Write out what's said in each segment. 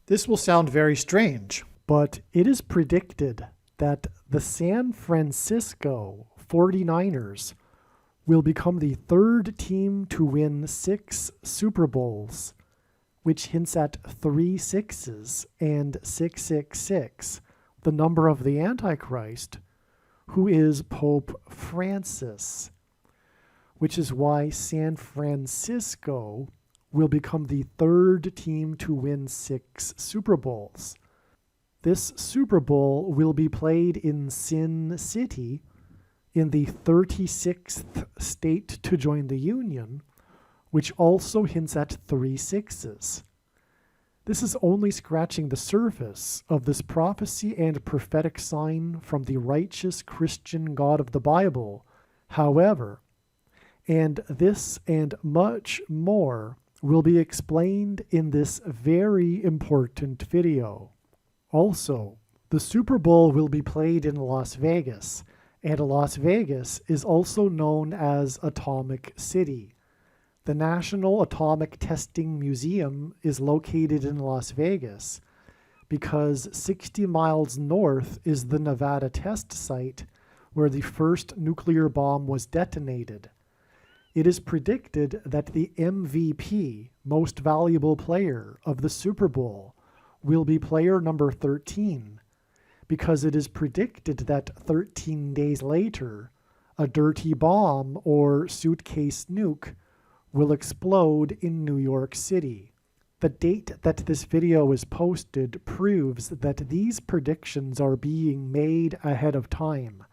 This will sound very strange, but it is predicted that the San Francisco 49ers will become the third team to win 6 Super Bowls, which hints at 3 sixes and 666, the number of the Antichrist, who is Pope Francis, which is why San Francisco will become the third team to win 6 Super Bowls. This Super Bowl will be played in Sin City, in the 36th state to join the Union, which also hints at 3 sixes. This is only scratching the surface of this prophecy and prophetic sign from the righteous Christian God of the Bible. However, and this and much more will be explained in this very important video. Also, the Super Bowl will be played in Las Vegas, and Las Vegas is also known as Atomic City. The National Atomic Testing Museum is located in Las Vegas because 60 miles north is the Nevada test site where the first nuclear bomb was detonated. It is predicted that the MVP, most valuable player of the Super Bowl, will be player number 13, because it is predicted that 13 days later, a dirty bomb or suitcase nuke will explode in New York City. The date that this video is posted proves that these predictions are being made ahead of time,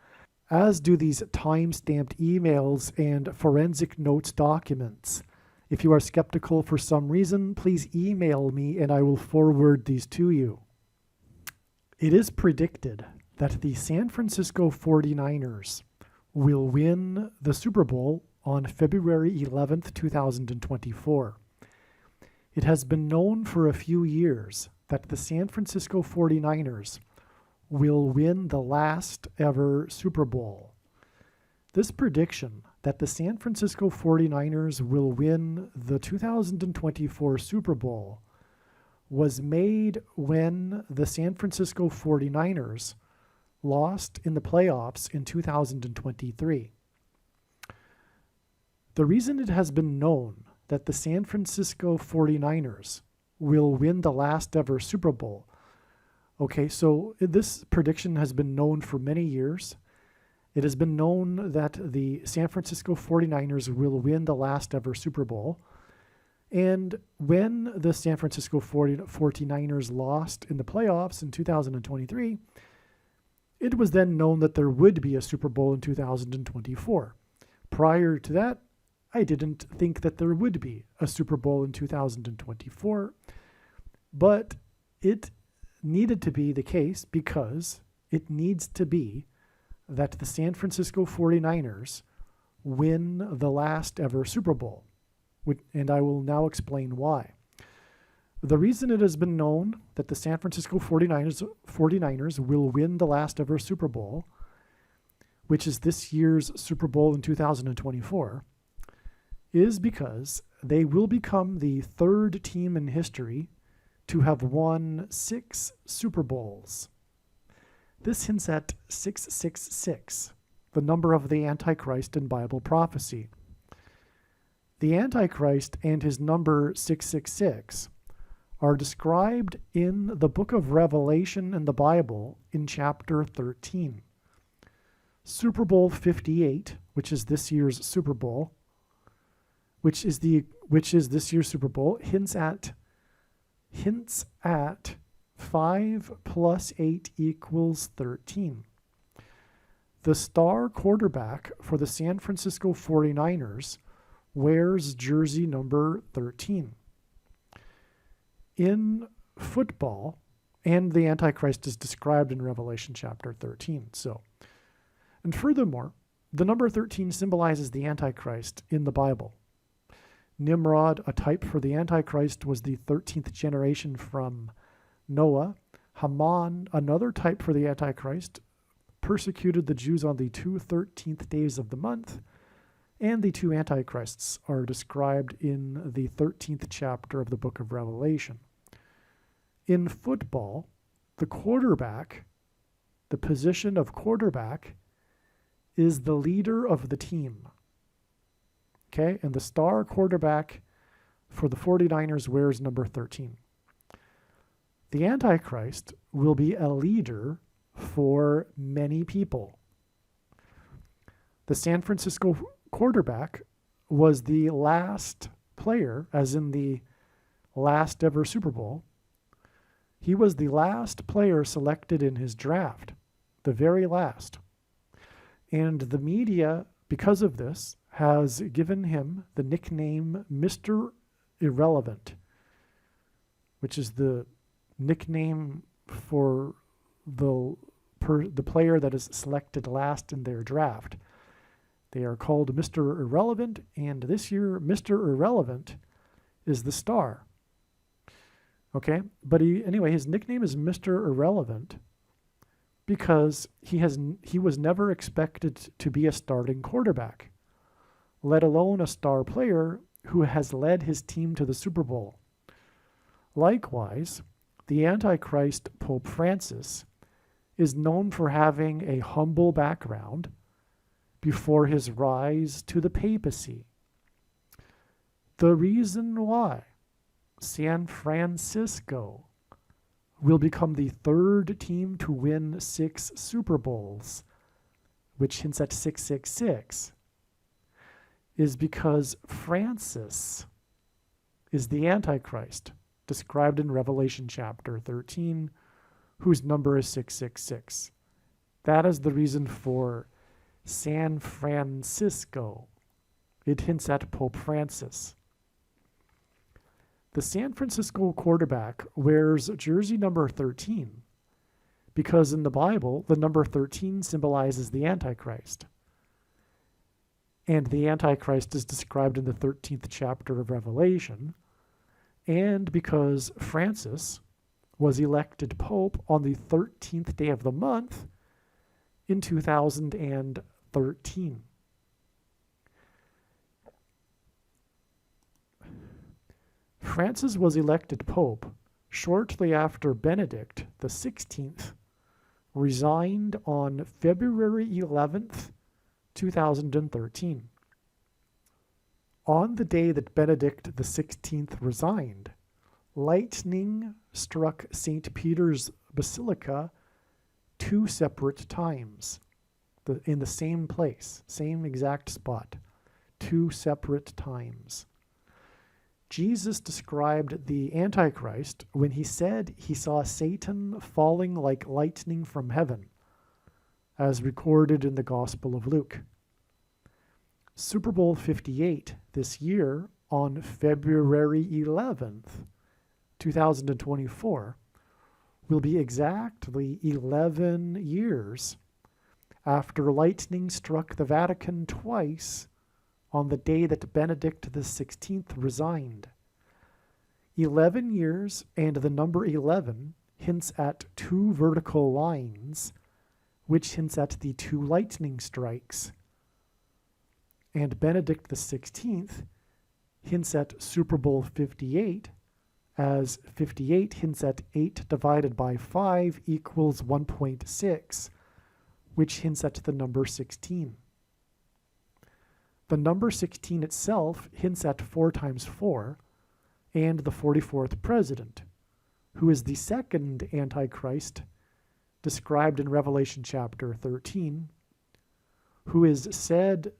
as do these time-stamped emails and forensic notes documents. If you are skeptical for some reason, please email me and I will forward these to you. It is predicted that the San Francisco 49ers will win the Super Bowl on February 11th, 2024. It has been known for a few years that the San Francisco 49ers will win the last ever Super Bowl. This prediction that the San Francisco 49ers will win the 2024 Super Bowl was made when the San Francisco 49ers lost in the playoffs in 2023. The reason it has been known that the San Francisco 49ers will win the last ever Super Bowl. Okay, so this prediction has been known for many years. It has been known that the San Francisco 49ers will win the last ever Super Bowl. And when the San Francisco 49ers lost in the playoffs in 2023, it was then known that there would be a Super Bowl in 2024. Prior to that, I didn't think that there would be a Super Bowl in 2024, but it needed to be the case because it needs to be that the San Francisco 49ers win the last ever Super Bowl. And I will now explain why. The reason it has been known that the San Francisco 49ers will win the last ever Super Bowl, which is this year's Super Bowl in 2024, is because they will become the third team in history to have won 6 Super Bowls. This hints at 666, the number of the Antichrist in Bible prophecy. The Antichrist and his number 666 are described in the book of Revelation in the Bible in chapter 13. Super Bowl 58, which is this year's Super Bowl, which is this year's Super Bowl, hints at 5 plus 8 equals 13. The star quarterback for the San Francisco 49ers wears jersey number 13. In football, and the Antichrist is described in Revelation chapter 13. And furthermore, the number 13 symbolizes the Antichrist in the Bible. Nimrod, a type for the Antichrist, was the 13th generation from Noah. Haman, another type for the Antichrist, persecuted the Jews on the 2 13th days of the month. And the 2 antichrists are described in the 13th chapter of the book of Revelation. In football, the quarterback, the position of quarterback, is the leader of the team. Okay, and the star quarterback for the 49ers wears number 13. The Antichrist will be a leader for many people. The San Francisco quarterback was the last player, as in the last ever Super Bowl. He was the last player selected in his draft, the very last. And the media, because of this, has given him the nickname Mr. Irrelevant, which is the nickname for the player that is selected last in their draft. They are called Mr. Irrelevant, and this year Mr. Irrelevant is the star. Okay, but his nickname is Mr. Irrelevant because he was never expected to be a starting quarterback, let alone a star player who has led his team to the Super Bowl. Likewise, the Antichrist, Pope Francis, is known for having a humble background before his rise to the papacy. The reason why San Francisco will become the third team to win 6 Super Bowls, which hints at 666, is because Francis is the Antichrist, described in Revelation chapter 13, whose number is 666. That is the reason for San Francisco. It hints at Pope Francis. The San Francisco quarterback wears jersey number 13 because in the Bible, the number 13 symbolizes the Antichrist. And the Antichrist is described in the 13th chapter of Revelation, and because Francis was elected Pope on the 13th day of the month in 2013. Francis was elected Pope shortly after Benedict XVI resigned on February 11th, 2013. On the day that Benedict XVI resigned, lightning struck St. Peter's Basilica 2 separate times, in the same place, same exact spot, 2 separate times. Jesus described the Antichrist when he said he saw Satan falling like lightning from heaven, as recorded in the Gospel of Luke. Super Bowl 58 this year on February 11th, 2024, will be exactly 11 years after lightning struck the Vatican twice on the day that Benedict XVI resigned. 11 years, and the number 11 hints at 2 vertical lines, which hints at the 2 lightning strikes. And Benedict XVI hints at Super Bowl 58, as 58 hints at 8 divided by 5 equals 1.6, which hints at the number 16. The number 16 itself hints at 4 times 4, and the 44th president, who is the second Antichrist described in Revelation chapter 13, who is said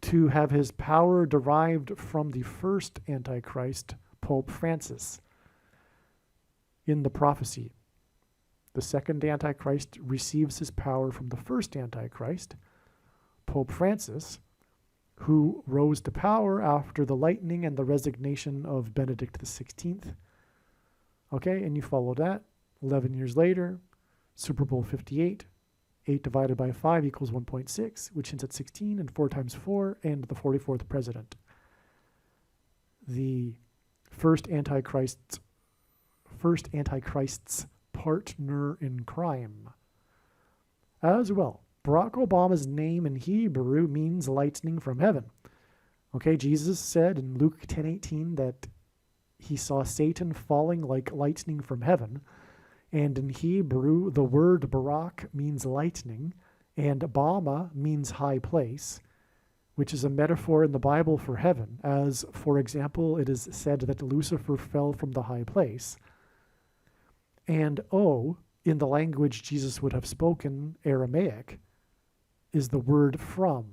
to have his power derived from the first Antichrist, Pope Francis. In the prophecy, the second Antichrist receives his power from the first Antichrist, Pope Francis, who rose to power after the lightning and the resignation of Benedict XVI. Okay, and you follow that. 11 years later, Super Bowl 58, 8 divided by 5 equals 1.6, which hints at 16, and 4 times 4, and the 44th president. The first Antichrist's partner in crime. As well, Barack Obama's name in Hebrew means lightning from heaven. Okay, Jesus said in Luke 10:18 that he saw Satan falling like lightning from heaven. And in Hebrew, the word Barak means lightning, and Bama means high place, which is a metaphor in the Bible for heaven, as, for example, it is said that Lucifer fell from the high place. And O, in the language Jesus would have spoken, Aramaic, is the word from.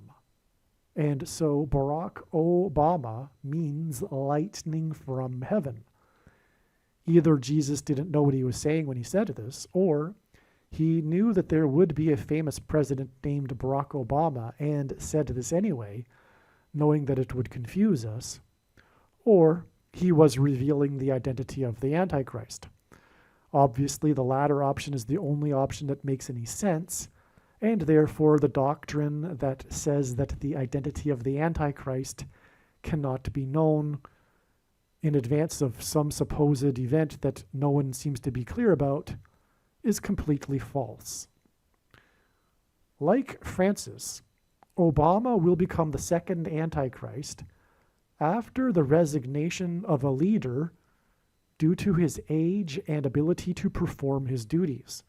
And so Barack Obama means lightning from heaven. Either Jesus didn't know what he was saying when he said this, or he knew that there would be a famous president named Barack Obama and said this anyway, knowing that it would confuse us, or he was revealing the identity of the Antichrist. Obviously, the latter option is the only option that makes any sense, and therefore the doctrine that says that the identity of the Antichrist cannot be known in advance of some supposed event that no one seems to be clear about is completely false. Like Francis, Obama will become the second Antichrist after the resignation of a leader due to his age and ability to perform his duties.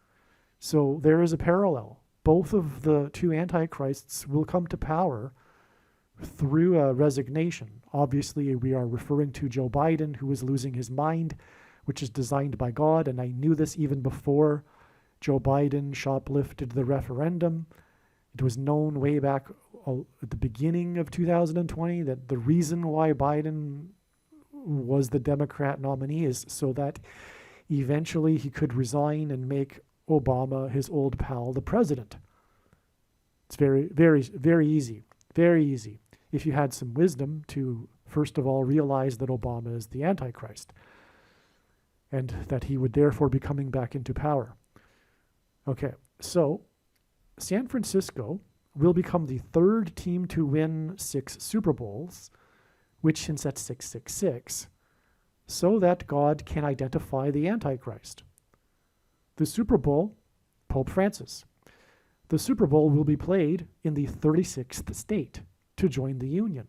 So there is a parallel. Both of the two Antichrists will come to power through a resignation. Obviously, we are referring to Joe Biden, who is losing his mind, which is designed by God, and I knew this even before Joe Biden shoplifted the referendum. It was known way back at the beginning of 2020 that the reason why Biden was the Democrat nominee is so that eventually he could resign and make Obama, his old pal, the president. It's very, very, very easy. Very easy. If you had some wisdom to, first of all, realize that Obama is the Antichrist and that he would therefore be coming back into power. Okay, so San Francisco will become the third team to win 6 Super Bowls, which hints at 666, so that God can identify the Antichrist. The Super Bowl, Pope Francis. The Super Bowl will be played in the 36th state to join the Union,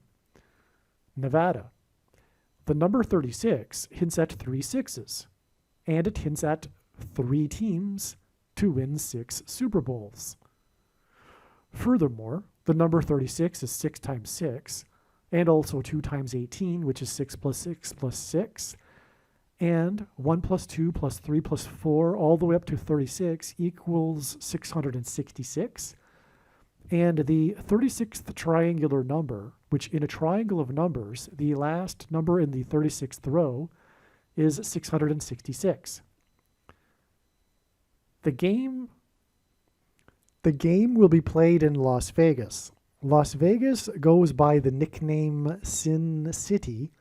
Nevada. The number 36 hints at 3 sixes, and it hints at 3 teams to win 6 Super Bowls. Furthermore, the number 36 is 6 times 6, and also 2 times 18, which is 6 plus 6 plus 6, and 1 plus 2 plus 3 plus 4, all the way up to 36, equals 666. And the 36th triangular number, which in a triangle of numbers, the last number in the 36th row is 666. The game will be played in Las Vegas. Las Vegas goes by the nickname Sin City,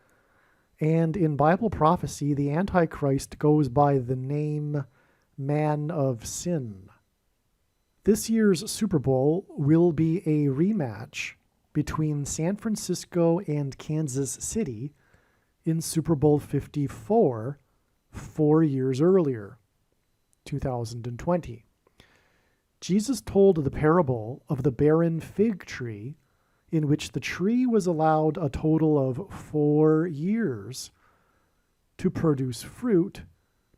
and in Bible prophecy, the Antichrist goes by the name Man of Sin. This year's Super Bowl will be a rematch between San Francisco and Kansas City in Super Bowl 54 4 years earlier, 2020. Jesus told the parable of the barren fig tree, in which the tree was allowed a total of 4 years to produce fruit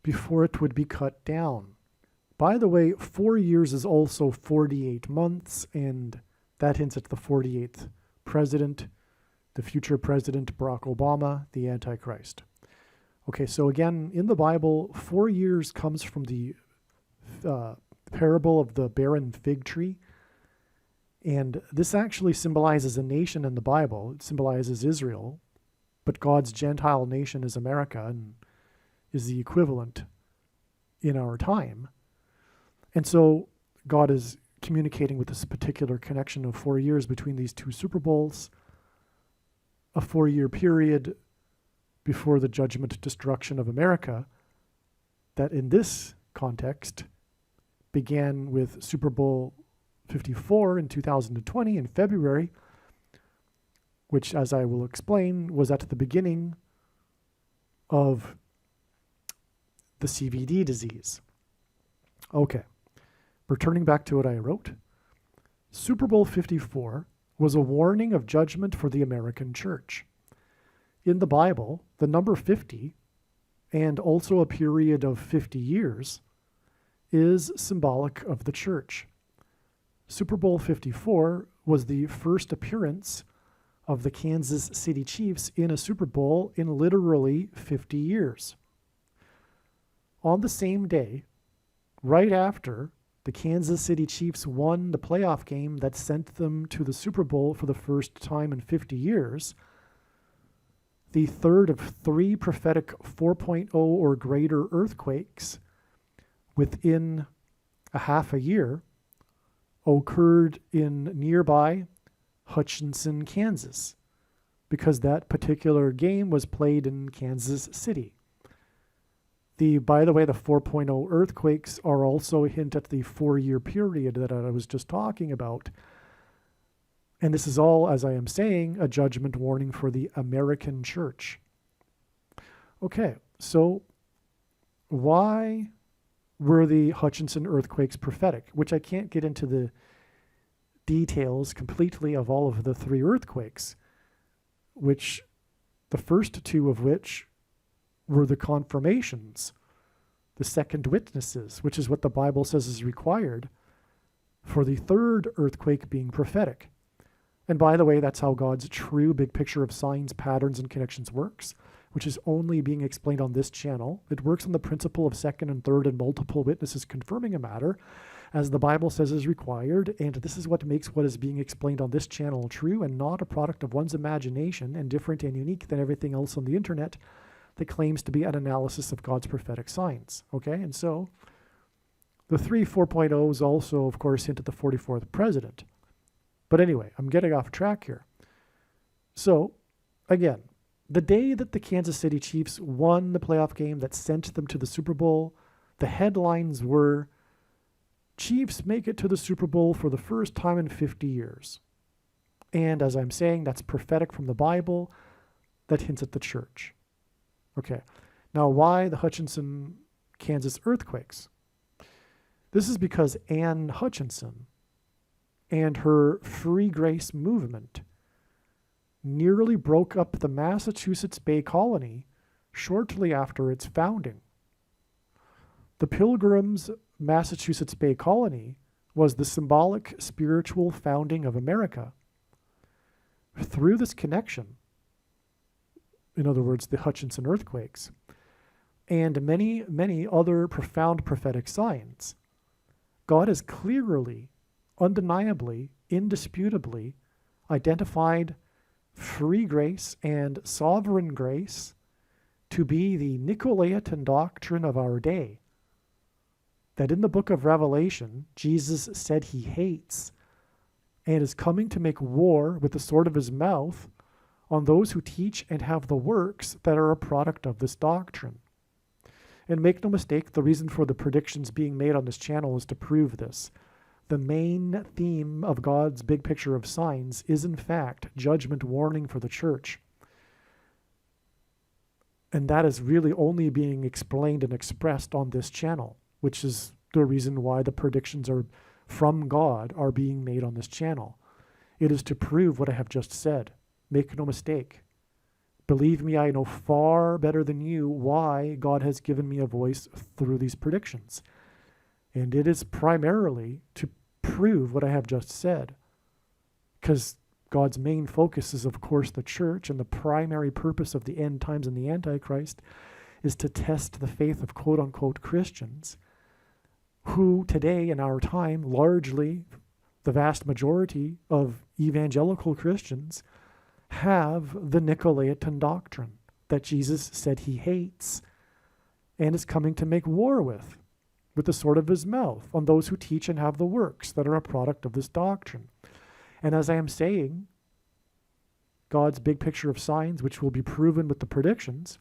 before it would be cut down. By the way, 4 years is also 48 months, and that hints at the 48th president, the future president, Barack Obama, the Antichrist. Okay, so again, in the Bible, 4 years comes from the parable of the barren fig tree. And this actually symbolizes a nation in the Bible. It symbolizes Israel, but God's Gentile nation is America and is the equivalent in our time. And so God is communicating with this particular connection of 4 years between these 2 Super Bowls, a 4-year period before the judgment destruction of America, that in this context began with Super Bowl 54 in 2020 in February, which, as I will explain, was at the beginning of the CVD disease. Okay, returning back to what I wrote. Super Bowl 54 was a warning of judgment for the American church. In the Bible, the number 50 and also a period of 50 years, is symbolic of the church. Super Bowl 54 was the first appearance of the Kansas City Chiefs in a Super Bowl in literally 50 years. On the same day, right after the Kansas City Chiefs won the playoff game that sent them to the Super Bowl for the first time in 50 years, the third of 3 prophetic 4.0 or greater earthquakes within a half a year occurred in nearby Hutchinson, Kansas, because that particular game was played in Kansas City. By the way, the 4.0 earthquakes are also a hint at the 4-year period that I was just talking about. And this is all, as I am saying, a judgment warning for the American church. Okay, so why were the Hutchinson earthquakes prophetic? Which I can't get into the details completely of all of the 3 earthquakes, which the first 2 of which were the confirmations, the second witnesses, which is what the Bible says is required for the third earthquake being prophetic. And by the way, that's how God's true big picture of signs, patterns, and connections works, which is only being explained on this channel. It works on the principle of second and third and multiple witnesses confirming a matter, as the Bible says is required, and this is what makes what is being explained on this channel true and not a product of one's imagination and different and unique than everything else on the internet that claims to be an analysis of God's prophetic signs. Okay, and so the 3 4.0s also, of course, hint at the 44th president. But anyway, I'm getting off track here. So, again, the day that the Kansas City Chiefs won the playoff game that sent them to the Super Bowl, the headlines were, Chiefs make it to the Super Bowl for the first time in 50 years. And as I'm saying, that's prophetic from the Bible that hints at the church. Okay, now why the Hutchinson, Kansas earthquakes? This is because Anne Hutchinson and her free grace movement nearly broke up the Massachusetts Bay Colony shortly after its founding. The Pilgrims' Massachusetts Bay Colony was the symbolic spiritual founding of America. Through this connection, in other words, the Hutchinson earthquakes, and many, many other profound prophetic signs, God has clearly, undeniably, indisputably identified free grace and sovereign grace to be the Nicolaitan doctrine of our day. That in the book of Revelation, Jesus said he hates and is coming to make war with the sword of his mouth on those who teach and have the works that are a product of this doctrine. And make no mistake, the reason for the predictions being made on this channel is to prove this. The main theme of God's big picture of signs is, in fact, judgment warning for the church. And that is really only being explained and expressed on this channel, which is the reason why the predictions are from God are being made on this channel. It is to prove what I have just said. Make no mistake. Believe me, I know far better than you why God has given me a voice through these predictions. And it is primarily to prove what I have just said. Because God's main focus is, of course, the church, and the primary purpose of the end times and the Antichrist is to test the faith of quote-unquote Christians, who today in our time, largely the vast majority of evangelical Christians, have the Nicolaitan doctrine that Jesus said he hates and is coming to make war with the sword of his mouth on those who teach and have the works that are a product of this doctrine. And as I am saying, God's big picture of signs, which will be proven with the predictions,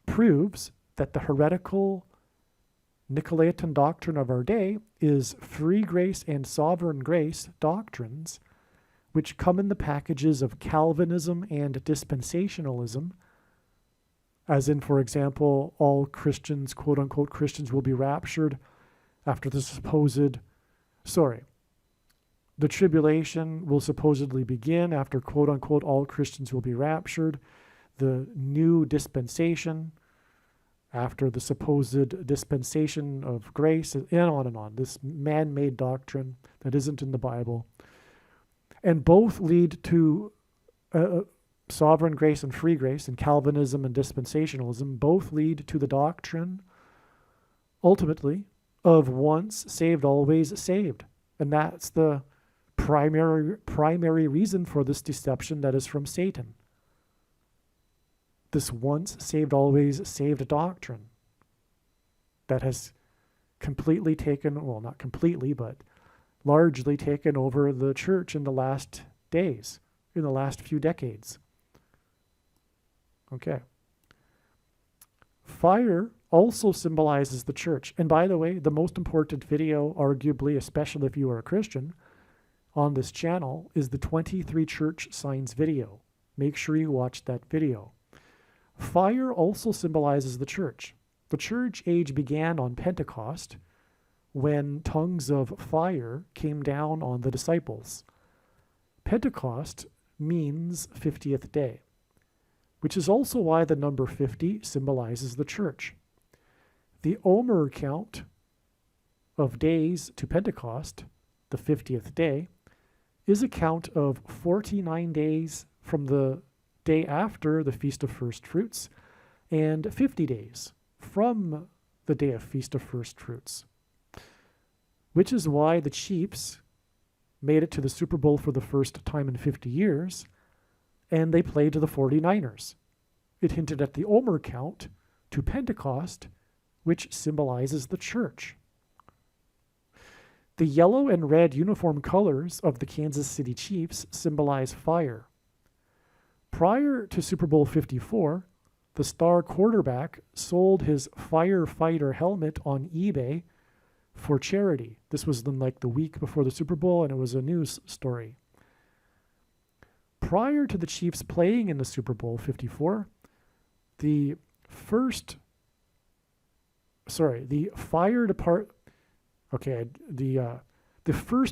proves that the heretical Nicolaitan doctrine of our day is free grace and sovereign grace doctrines, which come in the packages of Calvinism and dispensationalism, as in, for example, all Christians, quote-unquote Christians, will be raptured after the tribulation will supposedly begin after, quote-unquote, all Christians will be raptured. the new dispensation, after the supposed dispensation of grace, and on, this man-made doctrine that isn't in the Bible. And both lead to sovereign grace and free grace, and Calvinism and dispensationalism both lead to the doctrine, ultimately, of once saved, always saved. And that's the primary reason for this deception that is from Satan. This once saved, always saved doctrine that has completely taken, well, not completely, but largely taken over the church in the last days, in the last few decades. Okay. Fire also symbolizes the church. And by the way, the most important video, arguably, especially if you are a Christian, on this channel is the 23 church signs video. Make sure you watch that video. Fire also symbolizes the church. The church age began on Pentecost, when tongues of fire came down on the disciples. Pentecost means 50th day, which is also why the number 50 symbolizes the church. The Omer count of days to Pentecost, the 50th day, is a count of 49 days from the day after the Feast of First Fruits and 50 days from the day of Feast of First Fruits, which is why the Chiefs made it to the Super Bowl for the first time in 50 years, and they played the 49ers. It hinted at the Omer count to Pentecost, which symbolizes the church. The yellow and red uniform colors of the Kansas City Chiefs symbolize fire. Prior to Super Bowl 54, the star quarterback sold his firefighter helmet on eBay for charity. This was then like the week before the Super Bowl, and it was a news story. Prior to the Chiefs playing in the Super Bowl 54, the first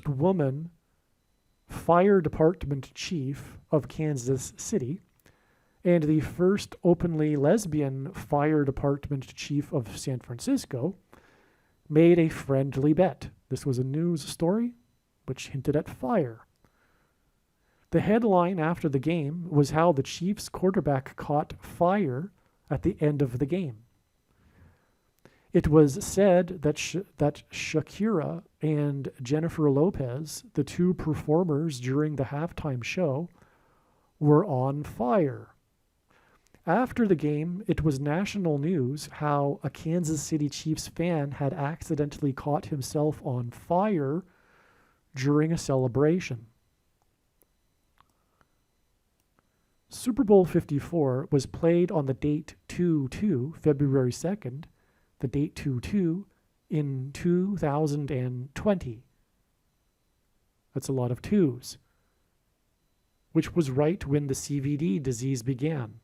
woman fire department chief of Kansas City and the first openly lesbian fire department chief of San Francisco made a friendly bet. This was a news story which hinted at fire. The headline after the game was how the Chiefs quarterback caught fire at the end of the game. It was said that Shakira and Jennifer Lopez, the two performers during the halftime show, were on fire. After the game, it was national news how a Kansas City Chiefs fan had accidentally caught himself on fire during a celebration. Super Bowl 54 was played on the date 2/2, February 2nd, the date 2/2 in 2020. That's a lot of twos, which was right when the CVD disease began.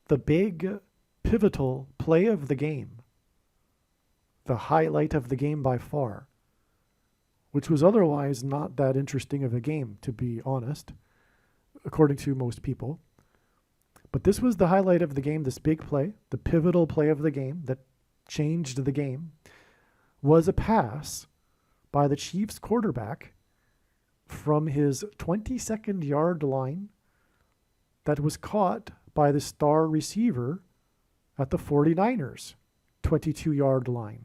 The big pivotal play of the game, the highlight of the game by far, which was otherwise not that interesting of a game, to be honest, according to most people. But this was the highlight of the game, this big play, the pivotal play of the game that changed the game, was a pass by the Chiefs quarterback from his 22nd yard line that was caught by the star receiver at the 49ers 22-yard line.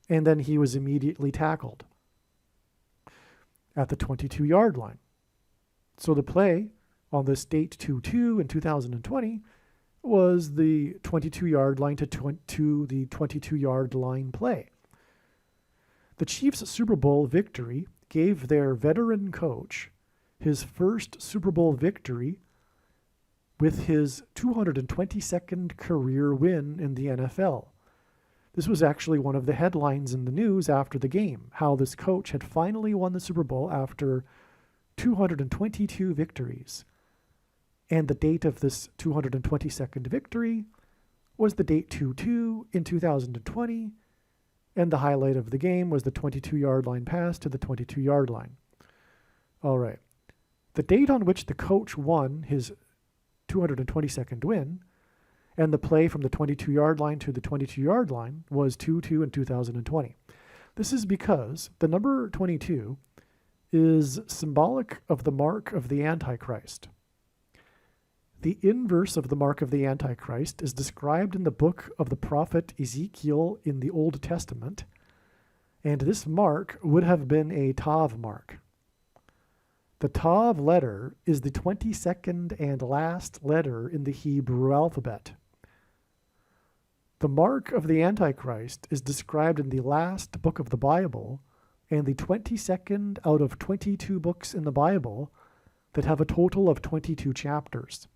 And then he was immediately tackled at the 22-yard line. So the play on this date 2/2 in 2020 was the 22-yard line to the 22-yard line play. The Chiefs' Super Bowl victory gave their veteran coach his first Super Bowl victory with his 222nd career win in the NFL. This was actually one of the headlines in the news after the game, how this coach had finally won the Super Bowl after 222 victories. And the date of this 222nd victory was the date 2/2 in 2020, and the highlight of the game was the 22-yard line pass to the 22-yard line. All right. The date on which the coach won his 222nd win and the play from the 22-yard line to the 22-yard line was 2-2 in 2020. This is because the number 22 is symbolic of the mark of the Antichrist. The inverse of the mark of the Antichrist is described in the book of the prophet Ezekiel in the Old Testament, and this mark would have been a Tav mark. The Tav letter is the 22nd and last letter in the Hebrew alphabet. The mark of the Antichrist is described in the last book of the Bible and the 22nd out of 22 books in the Bible that have a total of 22 chapters.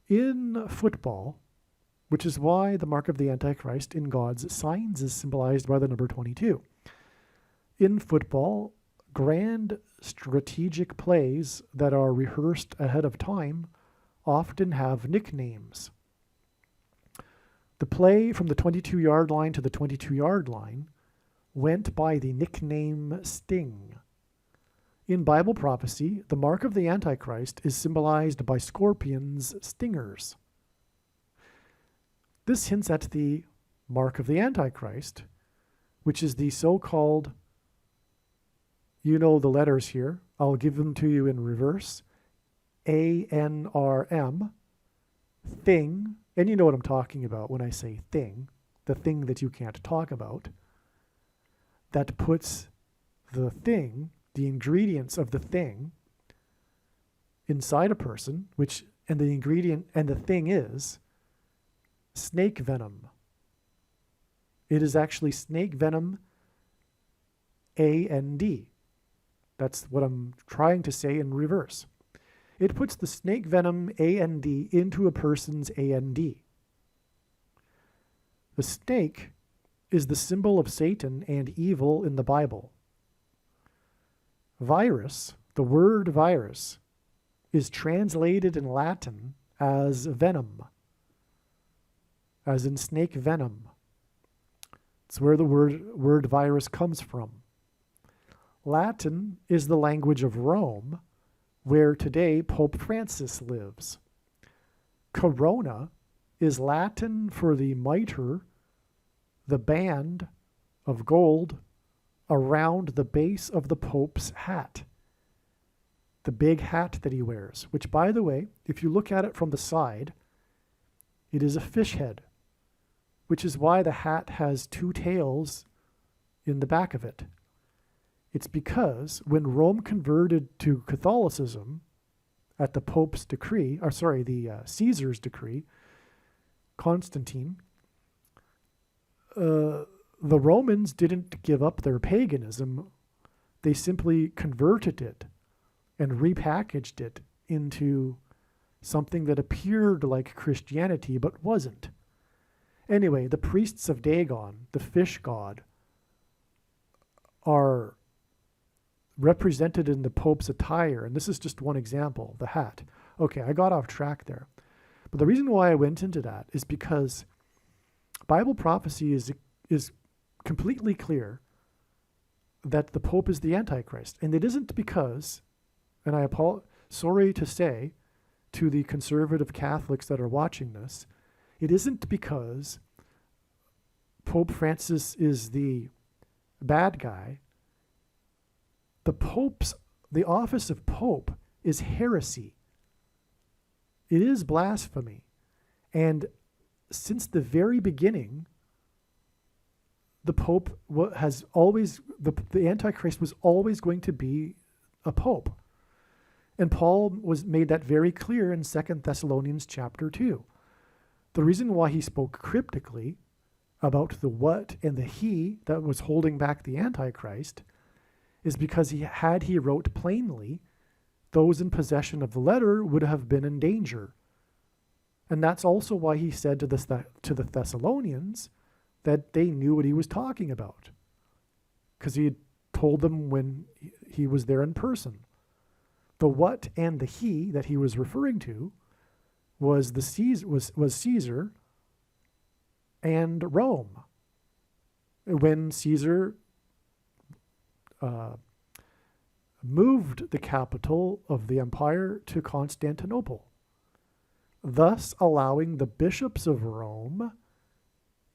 In football, which is why the mark of the Antichrist in God's signs is symbolized by the number 22. In football, grand strategic plays that are rehearsed ahead of time often have nicknames. The play from the 22-yard line to the 22-yard line went by the nickname Sting. In Bible prophecy, the mark of the Antichrist is symbolized by scorpions' stingers. This hints at the mark of the Antichrist, which is the so-called, you know the letters here, I'll give them to you in reverse, ANRM, thing, and you know what I'm talking about when I say thing, the thing that you can't talk about, that puts the thing, the ingredients of the thing, inside a person, and the ingredient and the thing is snake venom. It is actually snake venom, AND. That's what I'm trying to say in reverse. It puts the snake venom AND into a person's AND. The snake is the symbol of Satan and evil in the Bible. Virus, the word virus, is translated in Latin as venom, as in snake venom. It's where the word virus comes from. Latin is the language of Rome, where today Pope Francis lives. Corona is Latin for the mitre, the band of gold around the base of the Pope's hat. The big hat that he wears, which, by the way, if you look at it from the side, it is a fish head, which is why the hat has two tails in the back of it. It's because when Rome converted to Catholicism at the Pope's decree, the Caesar's decree, Constantine, the Romans didn't give up their paganism. They simply converted it and repackaged it into something that appeared like Christianity but wasn't. Anyway, the priests of Dagon, the fish god, are represented in the Pope's attire, and this is just one example, the hat. Okay, I got off track there. But the reason why I went into that is because Bible prophecy is completely clear that the Pope is the Antichrist. And it isn't because, and sorry to say to the conservative Catholics that are watching this, it isn't because Pope Francis is the bad guy. The office of Pope is heresy. It is blasphemy. And since the very beginning, the Pope the Antichrist was always going to be a Pope. And Paul made that very clear in 2 Thessalonians chapter 2. The reason why he spoke cryptically about the what and the he that was holding back the Antichrist is because he wrote plainly, those in possession of the letter would have been in danger. And that's also why he said to the Thessalonians that they knew what he was talking about, because he had told them when he was there in person. The what and the he that he was referring to was Caesar and Rome. When Caesar moved the capital of the empire to Constantinople, thus allowing the bishops of Rome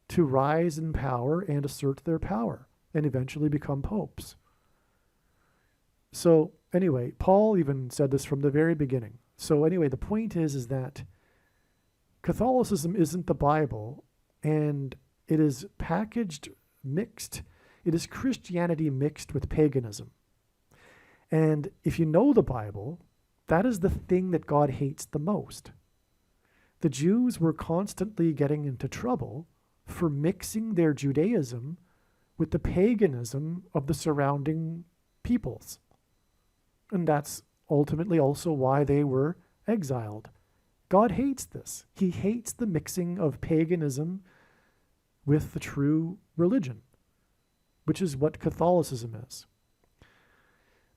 to rise in power and assert their power and eventually become popes. So anyway, Paul even said this from the very beginning. So anyway, the point is that Catholicism isn't the Bible, and it is packaged, mixed. It is Christianity mixed with paganism. And if you know the Bible, that is the thing that God hates the most. The Jews were constantly getting into trouble for mixing their Judaism with the paganism of the surrounding peoples. And that's ultimately also why they were exiled. God hates this. He hates the mixing of paganism with the true religion, which is what Catholicism is.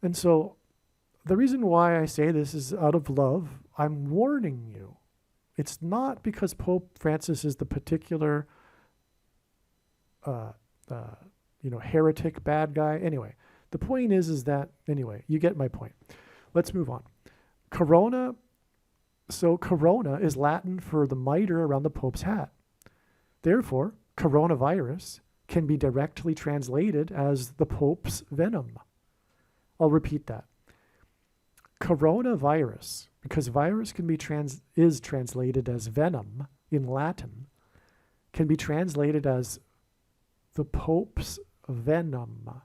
And so the reason why I say this is out of love. I'm warning you. It's not because Pope Francis is the particular heretic bad guy. Anyway, the point is that, anyway, you get my point. Let's move on. Corona. So corona is Latin for the mitre around the Pope's hat. Therefore, coronavirus can be directly translated as the Pope's venom. I'll repeat that. Coronavirus, because virus can be is translated as venom in Latin, can be translated as the Pope's venom.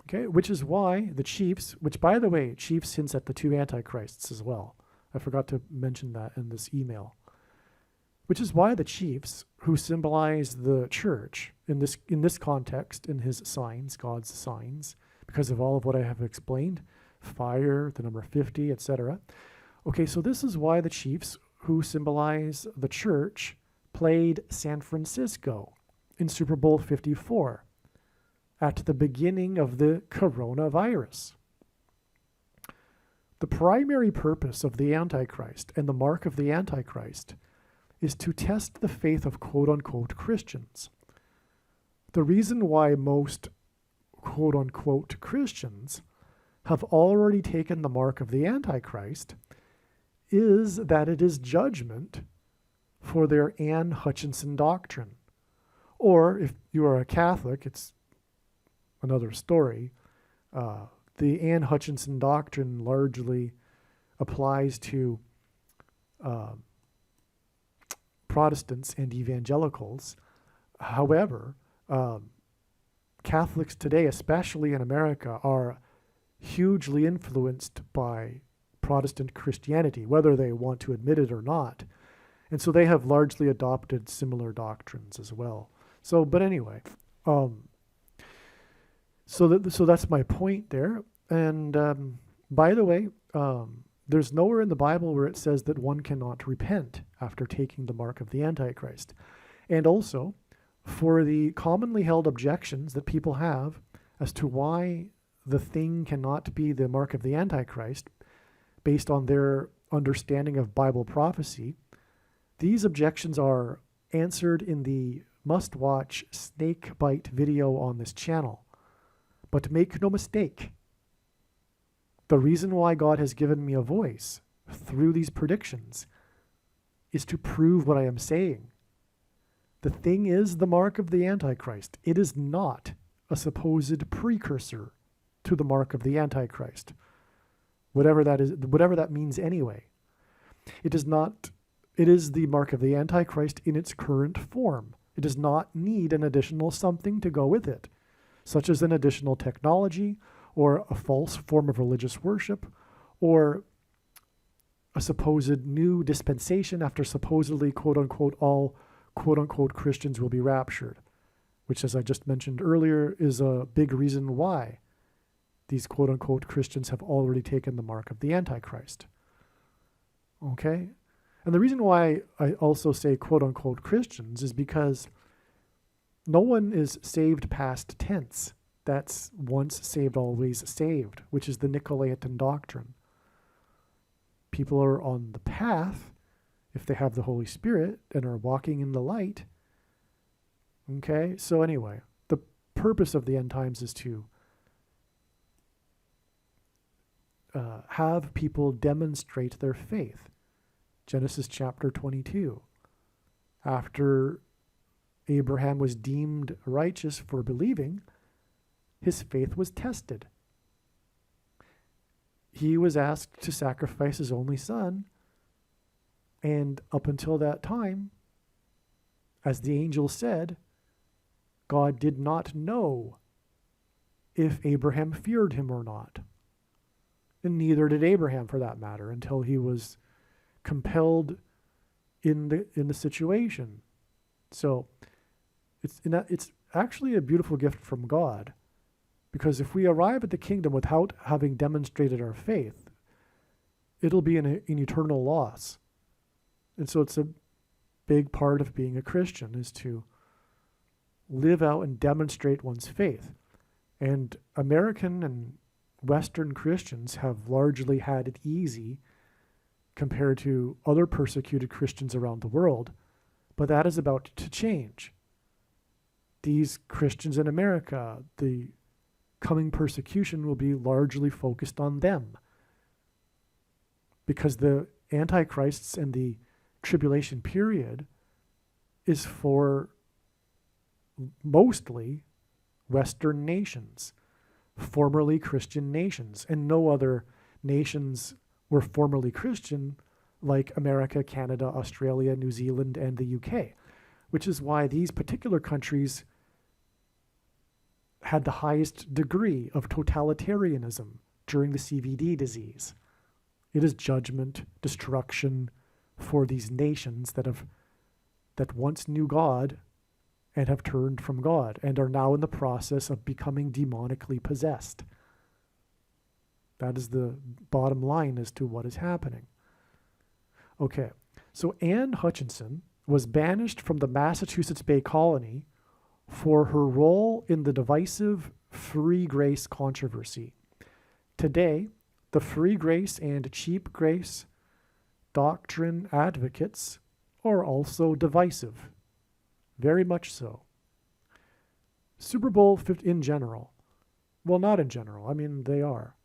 Okay, which is why the chiefs, which by the way, chiefs hints at the two antichrists as well. I forgot to mention that in this email. Which is why the chiefs, who symbolize the church in this context, in his signs, God's signs, because of all of what I have explained, fire, the number 50, etc. Okay, so this is why the chiefs, who symbolize the church, played San Francisco in Super Bowl 54 at the beginning of the coronavirus. The primary purpose of the Antichrist and the mark of the Antichrist is to test the faith of quote-unquote Christians. The reason why most quote-unquote Christians have already taken the mark of the Antichrist is that it is judgment for their Anne Hutchinson doctrine. Or if you are a Catholic, it's another story. The Anne Hutchinson doctrine largely applies to Protestants and evangelicals. However, Catholics today, especially in America, are hugely influenced by Protestant Christianity, whether they want to admit it or not. And so they have largely adopted similar doctrines as well. So, but anyway, so that's my point there. And by the way, there's nowhere in the Bible where it says that one cannot repent after taking the mark of the Antichrist. And also, for the commonly held objections that people have as to why the thing cannot be the mark of the Antichrist, based on their understanding of Bible prophecy, these objections are answered in the must-watch snake bite video on this channel. But make no mistake, the reason why God has given me a voice through these predictions is to prove what I am saying. The thing is the mark of the Antichrist. It is not a supposed precursor to the mark of the Antichrist. Whatever that is, whatever that means anyway. It is not, it is the mark of the Antichrist in its current form. It does not need an additional something to go with it, such as an additional technology or a false form of religious worship or a supposed new dispensation after supposedly quote-unquote all quote-unquote Christians will be raptured, which, as I just mentioned earlier, is a big reason why these quote-unquote Christians have already taken the mark of the Antichrist. Okay? And the reason why I also say quote-unquote Christians is because no one is saved past tense. That's once saved, always saved, which is the Nicolaitan doctrine. People are on the path if they have the Holy Spirit and are walking in the light. Okay? So anyway, the purpose of the end times is to have people demonstrate their faith. Genesis chapter 22. After Abraham was deemed righteous for believing, his faith was tested. He was asked to sacrifice his only son, and up until that time, as the angel said, God did not know if Abraham feared him or not. And neither did Abraham, for that matter, until he was compelled in the situation. So it's actually a beautiful gift from God, because if we arrive at the kingdom without having demonstrated our faith, it'll be an eternal loss. And so it's a big part of being a Christian, is to live out and demonstrate one's faith. And American and Western Christians have largely had it easy compared to other persecuted Christians around the world, but that is about to change. These Christians in America, the coming persecution will be largely focused on them, because the Antichrists and the tribulation period is for mostly Western nations, formerly Christian nations, and no other nations were formerly Christian like America, Canada, Australia, New Zealand, and the UK, which is why these particular countries had the highest degree of totalitarianism during the CVD disease. It is judgment, destruction for these nations that once knew God and have turned from God and are now in the process of becoming demonically possessed. That is the bottom line as to what is happening. Okay, so Anne Hutchinson was banished from the Massachusetts Bay Colony for her role in the divisive free grace controversy. Today, the free grace and cheap grace doctrine advocates are also divisive. Very much so. Super Bowl 50 in general. Well, not in general. I mean, they are.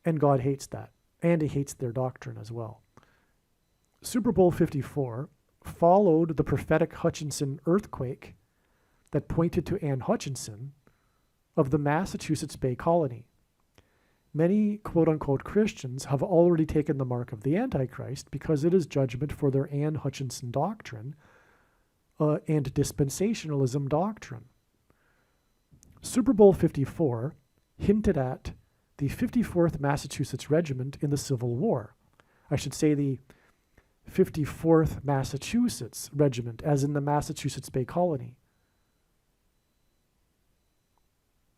And God hates that. And he hates their doctrine as well. Super Bowl 54 followed the prophetic Hutchinson earthquake that pointed to Anne Hutchinson of the Massachusetts Bay Colony. Many quote-unquote Christians have already taken the mark of the Antichrist because it is judgment for their Anne Hutchinson doctrine and dispensationalism doctrine. Super Bowl 54 hinted at the 54th Massachusetts Regiment in the Civil War. I should say the 54th Massachusetts Regiment, as in the Massachusetts Bay Colony,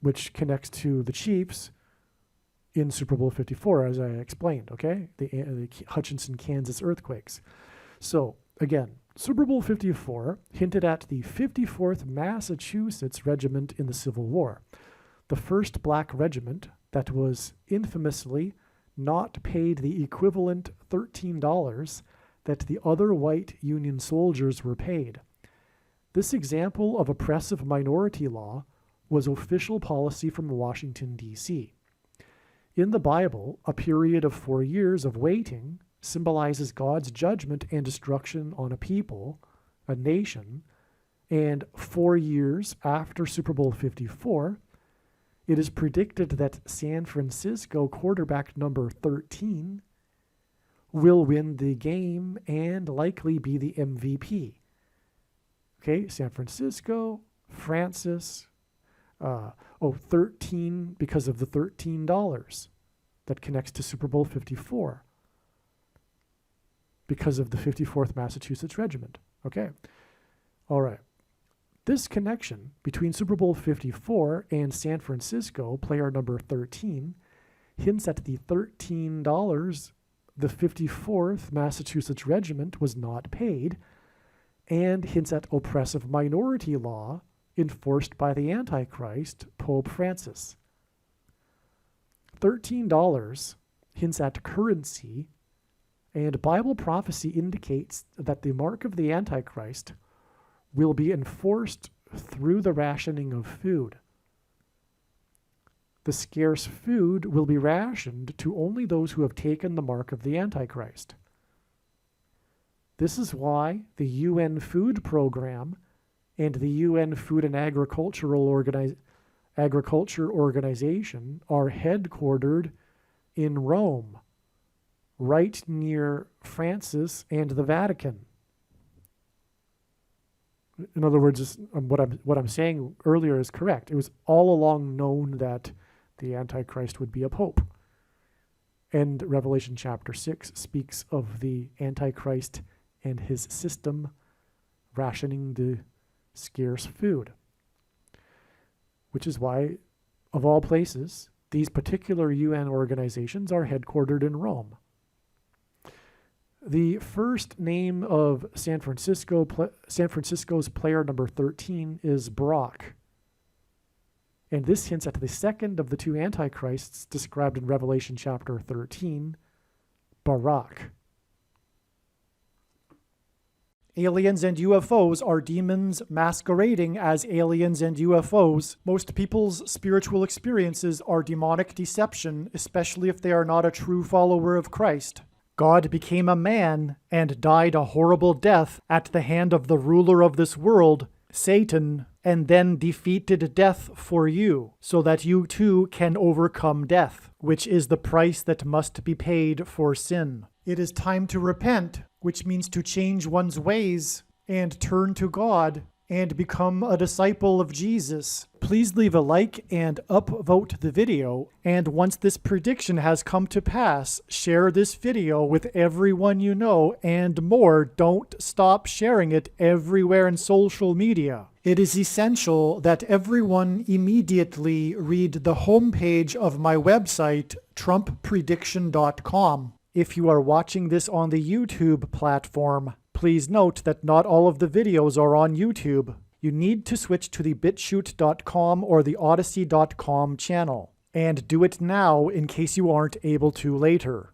which connects to the Chiefs in Super Bowl 54, as I explained, okay? The Hutchinson, Kansas earthquakes. So, again, Super Bowl 54 hinted at the 54th Massachusetts Regiment in the Civil War, the first black regiment that was infamously not paid the equivalent $13 that the other white Union soldiers were paid. This example of oppressive minority law was official policy from Washington, D.C. In the Bible, a period of 4 years of waiting symbolizes God's judgment and destruction on a people, a nation, and 4 years after Super Bowl 54, it is predicted that San Francisco quarterback number 13 will win the game and likely be the MVP. Okay, San Francisco, Francis, 13 because of the $13 that connects to Super Bowl 54 because of the 54th Massachusetts Regiment. Okay, all right. This connection between Super Bowl 54 and San Francisco, player number 13, hints at the $13 the 54th Massachusetts Regiment was not paid, and hints at oppressive minority law enforced by the Antichrist, Pope Francis. $13 hints at currency, and Bible prophecy indicates that the mark of the Antichrist will be enforced through the rationing of food. The scarce food will be rationed to only those who have taken the mark of the Antichrist. This is why the UN Food Program and the UN Food and Agriculture Organization are headquartered in Rome, right near Francis and the Vatican. In other words, what I'm saying earlier is correct. It was all along known that the Antichrist would be a pope. And Revelation chapter 6 speaks of the Antichrist and his system rationing the scarce food. Which is why, of all places, these particular UN organizations are headquartered in Rome. The first name of San Francisco's player number 13 is Brock. And this hints at the second of the two antichrists described in Revelation chapter 13, Barak. Aliens and UFOs are demons masquerading as aliens and UFOs. Most people's spiritual experiences are demonic deception, especially if they are not a true follower of Christ. God became a man and died a horrible death at the hand of the ruler of this world, Satan, and then defeated death for you, so that you too can overcome death, which is the price that must be paid for sin. It is time to repent, which means to change one's ways and turn to God and become a disciple of Jesus. Please leave a like and upvote the video. And once this prediction has come to pass, share this video with everyone you know, and more. Don't stop sharing it everywhere in social media. It is essential that everyone immediately read the homepage of my website, TrumpPrediction.com. If you are watching this on the YouTube platform, please note that not all of the videos are on YouTube. You need to switch to the BitChute.com or the Odyssey.com channel. And do it now in case you aren't able to later.